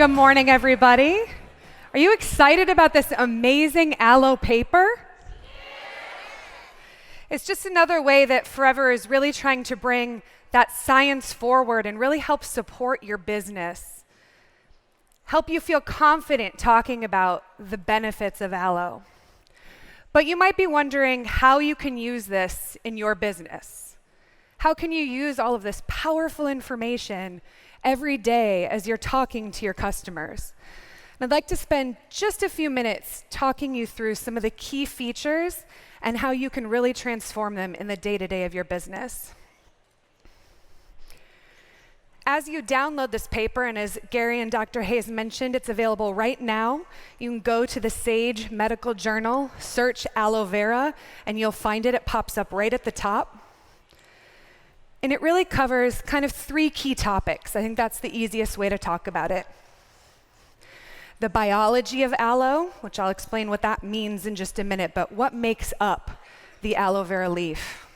Good morning, everybody. Are you excited about this amazing aloe paper? It's just another way that Forever is really trying to bring that science forward and really help support your business. Help you feel confident talking about the benefits of aloe. But you might be wondering how you can use this in your business. How can you use all of this powerful information every day as you're talking to your customers? And I'd like to spend just a few minutes talking you through some of the key features and how you can really transform them in the day-to-day of your business. As you download this paper, and as Gary and Dr. Hayes mentioned, it's available right now. You can go to the Sage Medical Journal, search aloe vera, and you'll find it. It pops up right at the top. And it really covers kind of three key topics. I think that's the easiest way to talk about it. The biology of aloe, which I'll explain what that means in just a minute, but what makes up the aloe vera leaf.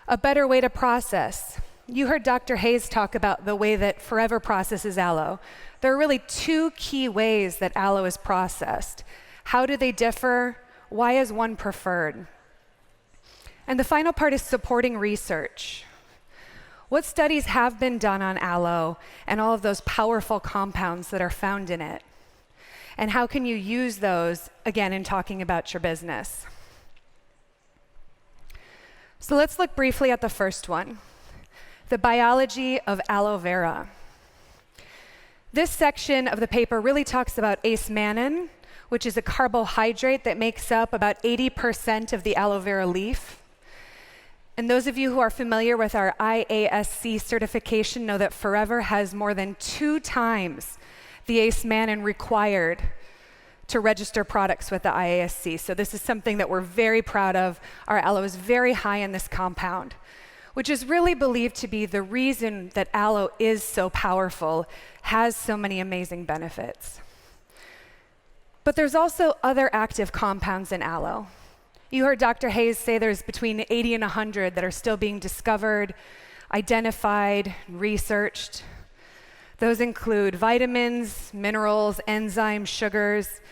A better way to process. You heard Dr. Hayes talk about the way that Forever processes aloe. There are really two key ways that aloe is processed. How do they differ? Why is one preferred? And the final part is supporting research. What studies have been done on aloe and all of those powerful compounds that are found in it? And how can you use those, again, in talking about your business? So let's look briefly at the first one, the biology of aloe vera. This section of the paper really talks about ace-mannan, which is a carbohydrate that makes up about 80% of the aloe vera leaf. And those of you who are familiar with our IASC certification know that Forever has more than 2 times the ace-mannan required to register products with the IASC. So this is something that we're very proud of. Our aloe is very high in this compound, which is really believed to be the reason that aloe is so powerful, has so many amazing benefits. But there's also other active compounds in aloe. You heard Dr. Hayes say there's between 80 and 100 that are still being discovered, identified, researched. Those include vitamins, minerals, enzymes, sugars,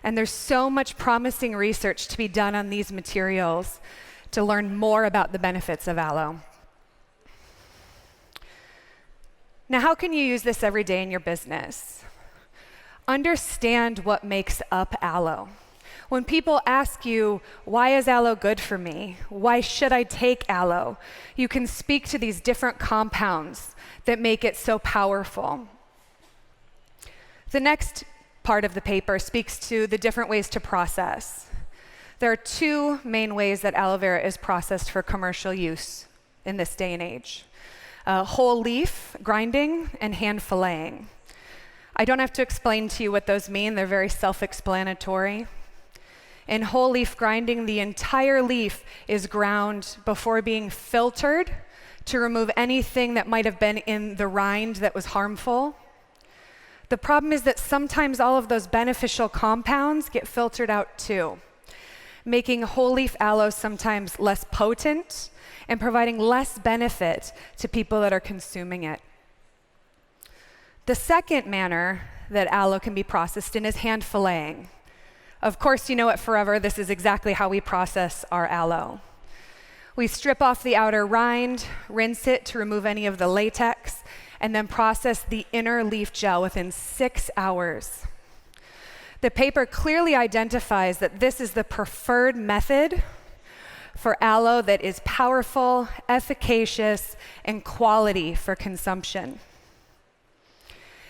and there's so much promising research to be done on these materials to learn more about the benefits of aloe. Now, how can you use this every day in your business? Understand what makes up aloe. When people ask you, why is aloe good for me? Why should I take aloe? You can speak to these different compounds that make it so powerful. The next part of the paper speaks to the different ways to process. There are 2 main ways that aloe vera is processed for commercial use in this day and age. Whole leaf grinding and hand filleting. I don't have to explain to you what those mean. They're very self-explanatory. In whole leaf grinding, the entire leaf is ground before being filtered to remove anything that might have been in the rind that was harmful. The problem is that sometimes all of those beneficial compounds get filtered out too, making whole leaf aloe sometimes less potent and providing less benefit to people that are consuming it. The second manner that aloe can be processed in is hand filleting. Of course, you know at Forever, this is exactly how we process our aloe. We strip off the outer rind, rinse it to remove any of the latex, and then process the inner leaf gel within 6 hours. The paper clearly identifies that this is the preferred method for aloe that is powerful, efficacious, and quality for consumption.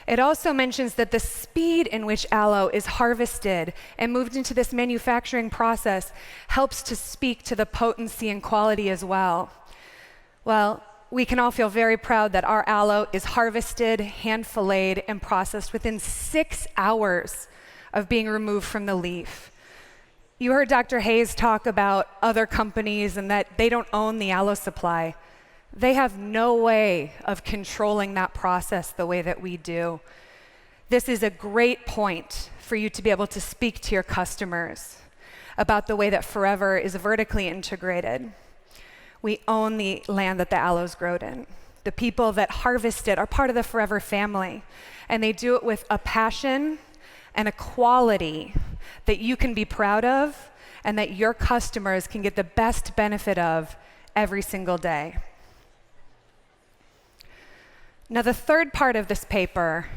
It also mentions that the speed in which aloe is harvested and moved into this manufacturing process helps to speak to the potency and quality as well. Well, we can all feel very proud that our aloe is harvested, hand filleted, and processed within 6 hours of being removed from the leaf. You heard Dr. Hayes talk about other companies and that they don't own the aloe supply. They have no way of controlling that process the way that we do. This is a great point for you to be able to speak to your customers about the way that Forever is vertically integrated. We own the land that the aloe is grown in. The people that harvest it are part of the Forever family, and they do it with a passion and a quality that you can be proud of and that your customers can get the best benefit of every single day. Now, the third part of this paper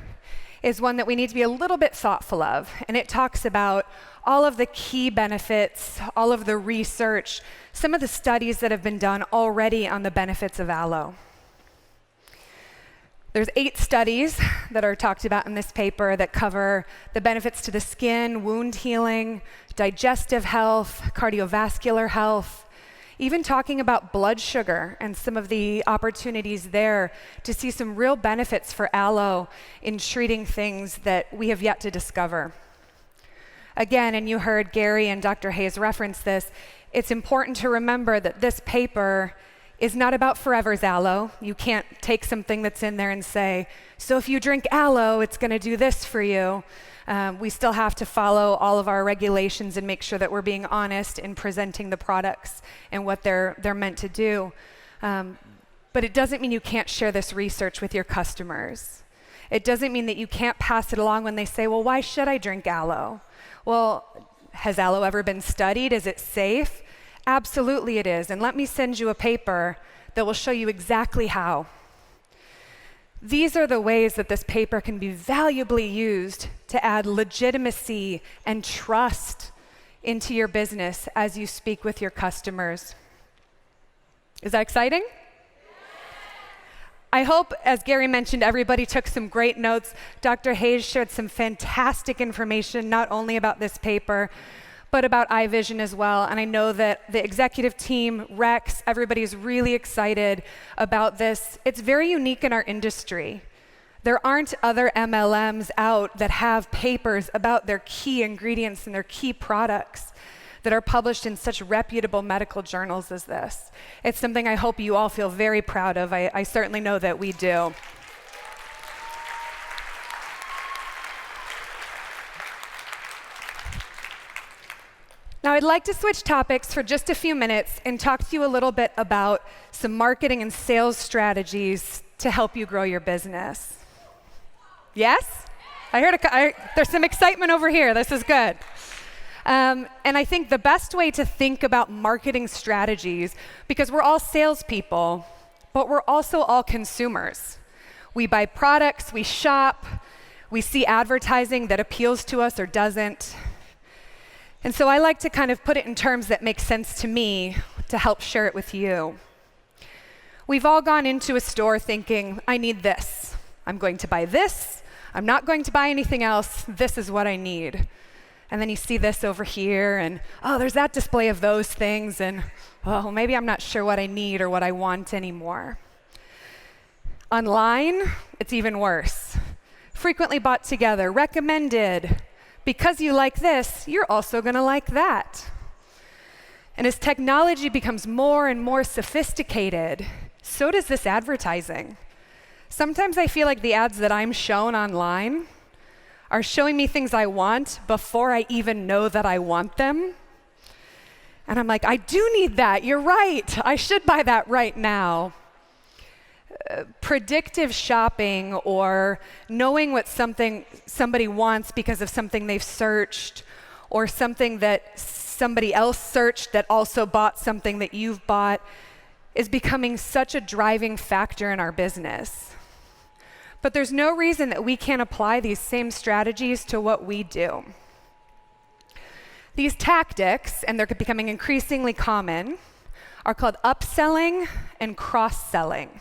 is one that we need to be a little bit thoughtful of, and it talks about all of the key benefits, all of the research, some of the studies that have been done already on the benefits of aloe. There's 8 studies that are talked about in this paper that cover the benefits to the skin, wound healing, digestive health, cardiovascular health, even talking about blood sugar and some of the opportunities there to see some real benefits for aloe in treating things that we have yet to discover. Again, and you heard Gary and Dr. Hayes reference this, it's important to remember that this paper is not about Forever's aloe. You can't take something that's in there and say, so if you drink aloe, it's going to do this for you. We still have to follow all of our regulations and make sure that we're being honest in presenting the products and what they're meant to do. But it doesn't mean you can't share this research with your customers. It doesn't mean that you can't pass it along when they say, well, why should I drink aloe? Well, has aloe ever been studied? Is it safe? Absolutely it is. And let me send you a paper that will show you exactly how. These are the ways that this paper can be valuably used to add legitimacy and trust into your business as you speak with your customers. Is that exciting? I hope, as Gary mentioned, everybody took some great notes. Dr. Hayes shared some fantastic information, not only about this paper, but about iVision as well. And I know that the executive team, Rex, everybody's really excited about this. It's very unique in our industry. There aren't other MLMs out that have papers about their key ingredients and their key products that are published in such reputable medical journals as this. It's something I hope you all feel very proud of. I certainly know that we do. Now, I'd like to switch topics for just a few minutes and talk to you a little bit about some marketing and sales strategies to help you grow your business. Yes? I heard there's some excitement over here. This is good. And I think the best way to think about marketing strategies, because we're all salespeople, but we're also all consumers. We buy products, we shop, we see advertising that appeals to us or doesn't. And so I like to kind of put it in terms that make sense to me to help share it with you. We've all gone into a store thinking, I need this. I'm going to buy this. I'm not going to buy anything else. This is what I need. And then you see this over here, and oh, there's that display of those things, and oh, maybe I'm not sure what I need or what I want anymore. Online, it's even worse. Frequently bought together, recommended. Because you like this, you're also going to like that. And as technology becomes more and more sophisticated, so does this advertising. Sometimes I feel like the ads that I'm shown online are showing me things I want before I even know that I want them. And I'm like, I do need that. You're right. I should buy that right now. Predictive shopping, or knowing what somebody wants because of something they've searched, or something that somebody else searched that also bought something that you've bought, is becoming such a driving factor in our business. But there's no reason that we can't apply these same strategies to what we do. These tactics, and they're becoming increasingly common, are called upselling and cross-selling.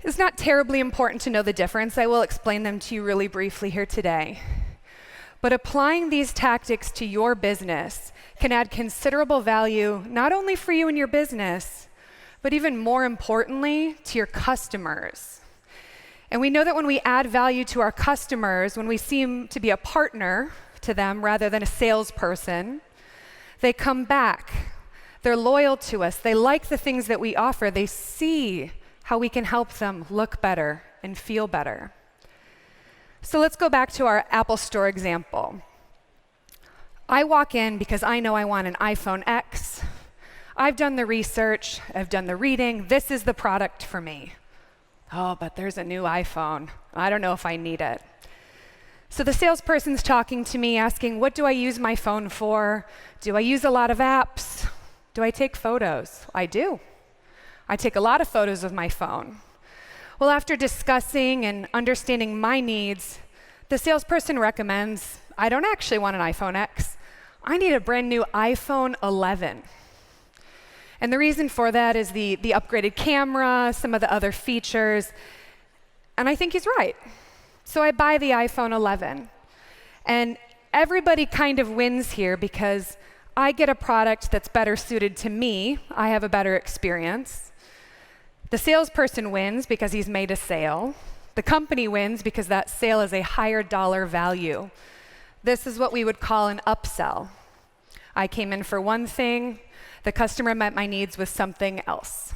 It's not terribly important to know the difference. I will explain them to you really briefly here today. But applying these tactics to your business can add considerable value, not only for you and your business, but even more importantly, to your customers. And we know that when we add value to our customers, when we seem to be a partner to them rather than a salesperson, they come back. They're loyal to us. They like the things that we offer. They see how we can help them look better and feel better. So let's go back to our Apple Store example. I walk in because I know I want an iPhone X. I've done the research, I've done the reading, this is the product for me. Oh, but there's a new iPhone. I don't know if I need it. So the salesperson's talking to me, asking, what do I use my phone for? Do I use a lot of apps? Do I take photos? I do. I take a lot of photos of my phone. Well, after discussing and understanding my needs, the salesperson recommends, I don't actually want an iPhone X. I need a brand new iPhone 11. And the reason for that is the upgraded camera, some of the other features. And I think he's right. So I buy the iPhone 11. And everybody kind of wins here because I get a product that's better suited to me. I have a better experience. The salesperson wins because he's made a sale. The company wins because that sale is a higher dollar value. This is what we would call an upsell. I came in for one thing. The customer met my needs with something else.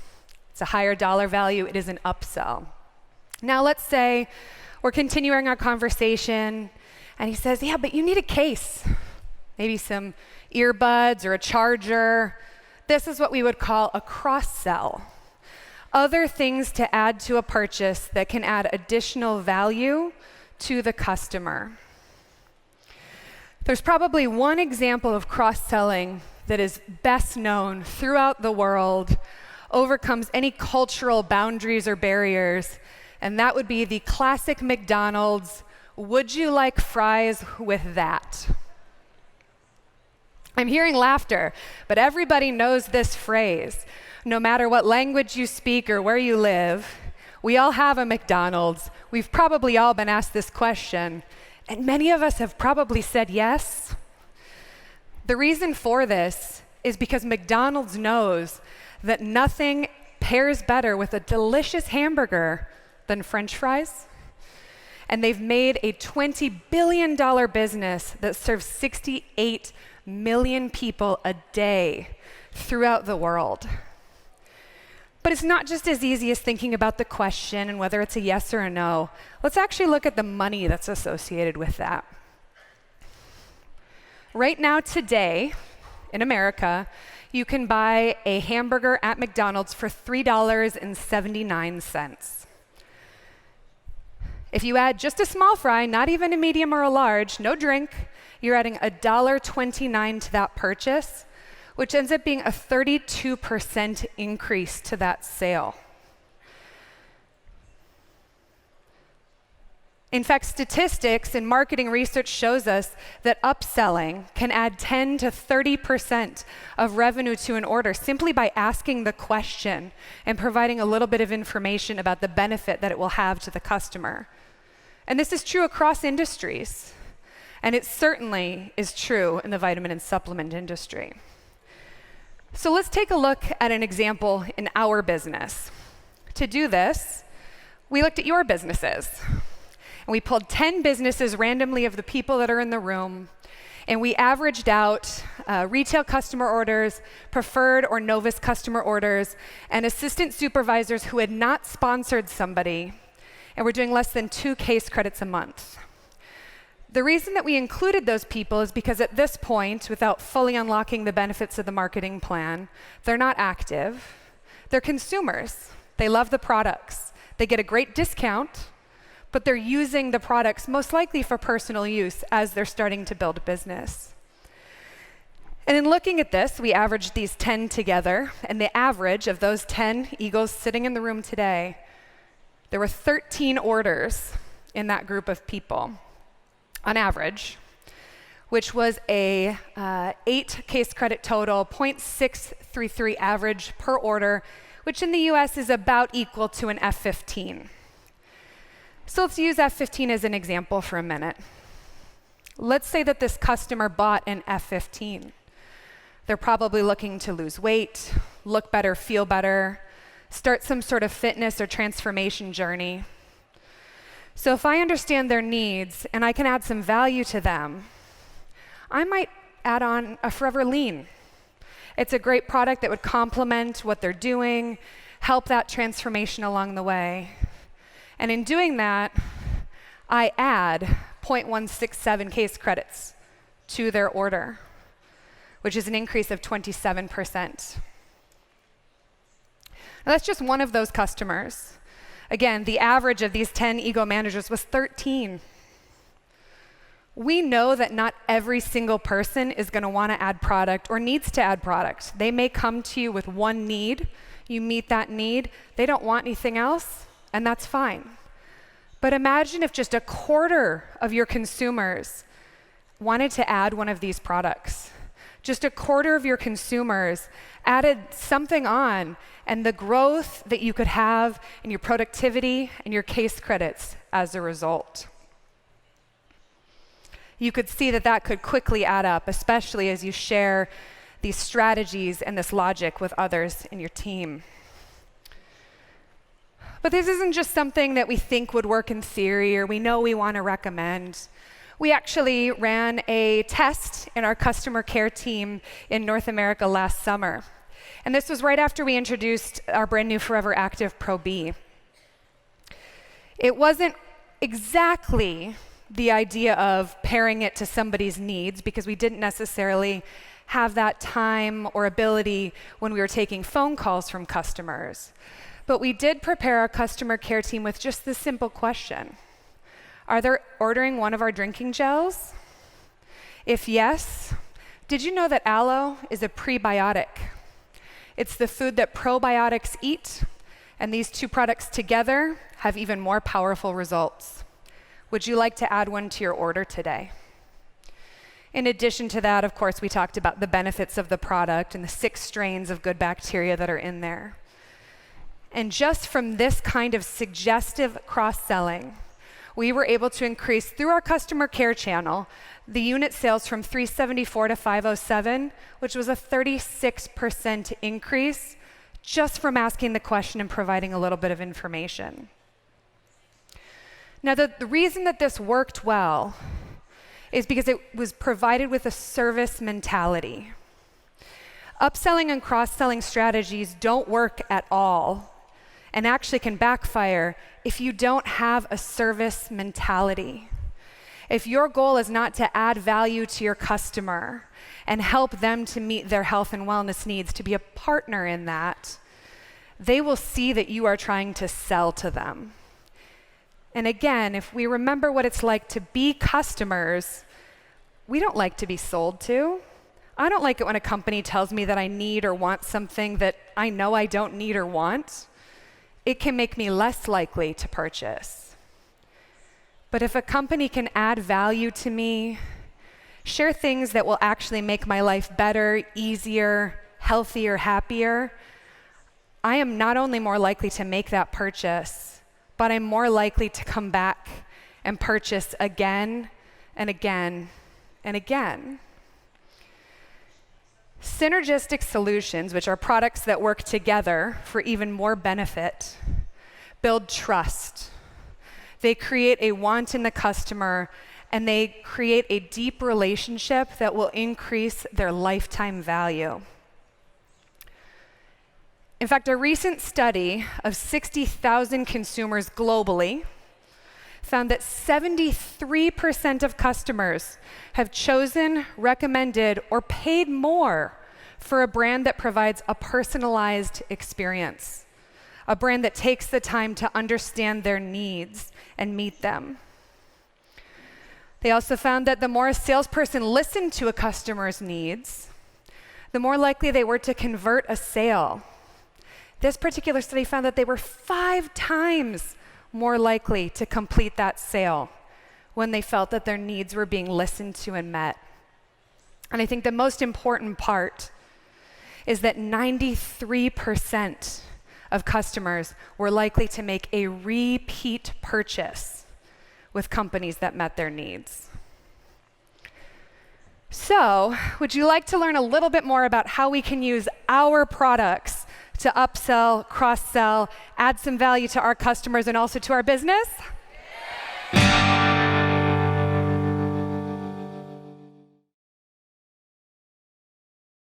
It's a higher dollar value. It is an upsell. Now let's say we're continuing our conversation, and he says, yeah, but you need a case. Maybe some earbuds or a charger. This is what we would call a cross-sell. Other things to add to a purchase that can add additional value to the customer. There's probably one example of cross-selling that is best known throughout the world, overcomes any cultural boundaries or barriers, and that would be the classic McDonald's, would you like fries with that? I'm hearing laughter, but everybody knows this phrase. No matter what language you speak or where you live, we all have a McDonald's. We've probably all been asked this question, and many of us have probably said yes. The reason for this is because McDonald's knows that nothing pairs better with a delicious hamburger than French fries. And they've made a $20 billion business that serves 68 million people a day throughout the world. But it's not just as easy as thinking about the question and whether it's a yes or a no. Let's actually look at the money that's associated with that. Right now, today, in America, you can buy a hamburger at McDonald's for $3.79. If you add just a small fry, not even a medium or a large, no drink, you're adding $1.29 to that purchase, which ends up being a 32% increase to that sale. In fact, statistics and marketing research shows us that upselling can add 10 to 30% of revenue to an order simply by asking the question and providing a little bit of information about the benefit that it will have to the customer. And this is true across industries. And it certainly is true in the vitamin and supplement industry. So let's take a look at an example in our business. To do this, we looked at your businesses. And we pulled 10 businesses randomly of the people that are in the room, and we averaged out retail customer orders, preferred or novice customer orders, and assistant supervisors who had not sponsored somebody, and were doing less than 2 case credits a month. The reason that we included those people is because at this point, without fully unlocking the benefits of the marketing plan, they're not active. They're consumers. They love the products. They get a great discount, but they're using the products most likely for personal use as they're starting to build a business. And in looking at this, we averaged these 10 together, and the average of those 10 Eagles sitting in the room today, there were 13 orders in that group of people, on average, which was a 8 case credit total, 0.633 average per order, which in the US is about equal to an F15. So let's use F15 as an example for a minute. Let's say that this customer bought an F15. They're probably looking to lose weight, look better, feel better, start some sort of fitness or transformation journey. So if I understand their needs and I can add some value to them, I might add on a Forever Lean. It's a great product that would complement what they're doing, help that transformation along the way. And in doing that, I add 0.167 case credits to their order, which is an increase of 27%. Now, that's just one of those customers. Again, the average of these 10 ego managers was 13. We know that not every single person is going to want to add product or needs to add product. They may come to you with one need. You meet that need. They don't want anything else, and that's fine. But imagine if just a quarter of your consumers wanted to add one of these products. Just a quarter of your consumers added something on, and the growth that you could have in your productivity and your case credits as a result. You could see that that could quickly add up, especially as you share these strategies and this logic with others in your team. But this isn't just something that we think would work in theory or we know we want to recommend. We actually ran a test in our customer care team in North America last summer. And this was right after we introduced our brand new Forever Active Pro B. It wasn't exactly the idea of pairing it to somebody's needs because we didn't necessarily have that time or ability when we were taking phone calls from customers. But we did prepare our customer care team with just this simple question. Are they ordering one of our drinking gels? If yes, did you know that aloe is a prebiotic? It's the food that probiotics eat, and these two products together have even more powerful results. Would you like to add one to your order today? In addition to that, of course, we talked about the benefits of the product and the 6 strains of good bacteria that are in there. And just from this kind of suggestive cross-selling, we were able to increase through our customer care channel the unit sales from 374 to 507, which was a 36% increase just from asking the question and providing a little bit of information. Now, the reason that this worked well is because it was provided with a service mentality. Upselling and cross-selling strategies don't work at all and actually can backfire if you don't have a service mentality. If your goal is not to add value to your customer and help them to meet their health and wellness needs, to be a partner in that, they will see that you are trying to sell to them. And again, if we remember what it's like to be customers, we don't like to be sold to. I don't like it when a company tells me that I need or want something that I know I don't need or want. It can make me less likely to purchase. But if a company can add value to me, share things that will actually make my life better, easier, healthier, happier, I am not only more likely to make that purchase, but I'm more likely to come back and purchase again and again and again. Synergistic solutions, which are products that work together for even more benefit, build trust. They create a want in the customer, and they create a deep relationship that will increase their lifetime value. In fact, a recent study of 60,000 consumers globally found that 73% of customers have chosen, recommended, or paid more for a brand that provides a personalized experience, a brand that takes the time to understand their needs and meet them. They also found that the more a salesperson listened to a customer's needs, the more likely they were to convert a sale. This particular study found that they were 5 times more likely to complete that sale when they felt that their needs were being listened to and met. And I think the most important part is that 93% of customers were likely to make a repeat purchase with companies that met their needs. So, would you like to learn a little bit more about how we can use our products to upsell, cross-sell, add some value to our customers and also to our business?